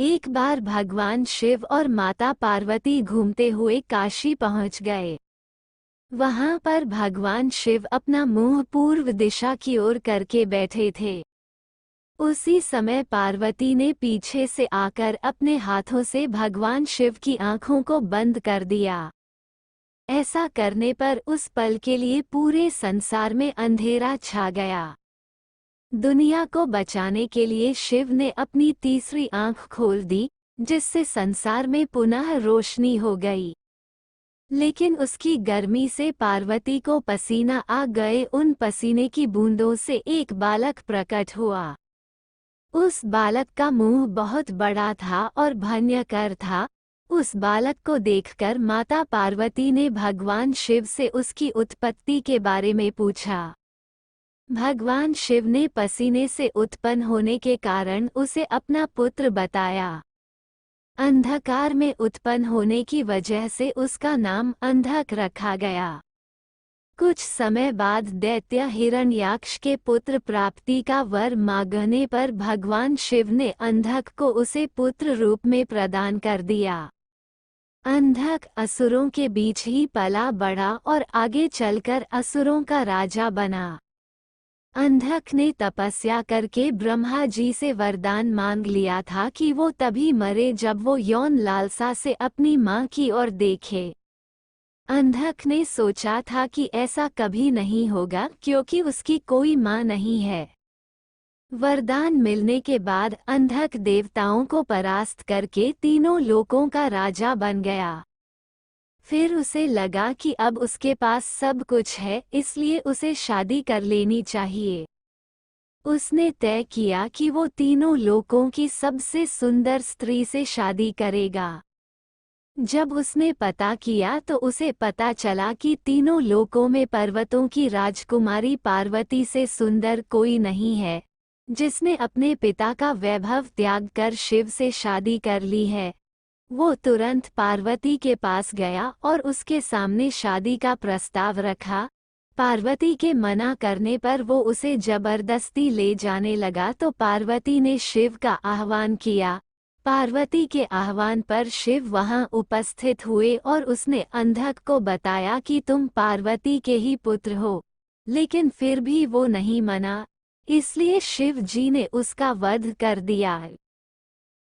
एक बार भगवान शिव और माता पार्वती घूमते हुए काशी पहुंच गए। वहां पर भगवान शिव अपना मुंह पूर्व दिशा की ओर करके बैठे थे। उसी समय पार्वती ने पीछे से आकर अपने हाथों से भगवान शिव की आंखों को बंद कर दिया। ऐसा करने पर उस पल के लिए पूरे संसार में अंधेरा छा गया। दुनिया को बचाने के लिए शिव ने अपनी तीसरी आंख खोल दी, जिससे संसार में पुनः रोशनी हो गई। लेकिन उसकी गर्मी से पार्वती को पसीना आ गए। उन पसीने की बूंदों से एक बालक प्रकट हुआ। उस बालक का मुंह बहुत बड़ा था और भयंकर था। उस बालक को देखकर माता पार्वती ने भगवान शिव से उसकी उत्पत्ति के बारे में पूछा। भगवान शिव ने पसीने से उत्पन्न होने के कारण उसे अपना पुत्र बताया। अंधकार में उत्पन्न होने की वजह से उसका नाम अंधक रखा गया। कुछ समय बाद दैत्य हिरण्याक्ष के पुत्र प्राप्ति का वर मांगने पर भगवान शिव ने अंधक को उसे पुत्र रूप में प्रदान कर दिया। अंधक असुरों के बीच ही पला बढ़ा और आगे चलकर असुरों का राजा बना। अंधक ने तपस्या करके ब्रह्मा जी से वरदान मांग लिया था कि वो तभी मरे जब वो यौन लालसा से अपनी मां की ओर देखे। अंधक ने सोचा था कि ऐसा कभी नहीं होगा क्योंकि उसकी कोई मां नहीं है। वरदान मिलने के बाद अंधक देवताओं को परास्त करके तीनों लोकों का राजा बन गया। फिर उसे लगा कि अब उसके पास सब कुछ है, इसलिए उसे शादी कर लेनी चाहिए। उसने तय किया कि वो तीनों लोकों की सबसे सुंदर स्त्री से शादी करेगा। जब उसने पता किया तो उसे पता चला कि तीनों लोकों में पर्वतों की राजकुमारी पार्वती से सुंदर कोई नहीं है, जिसने अपने पिता का वैभव त्याग कर शिव से शादी कर ली है। वो तुरंत पार्वती के पास गया और उसके सामने शादी का प्रस्ताव रखा। पार्वती के मना करने पर वो उसे जबरदस्ती ले जाने लगा तो पार्वती ने शिव का आह्वान किया। पार्वती के आह्वान पर शिव वहां उपस्थित हुए और उसने अंधक को बताया कि तुम पार्वती के ही पुत्र हो, लेकिन फिर भी वो नहीं माना। इसलिए शिव जी ने उसका वध कर दिया।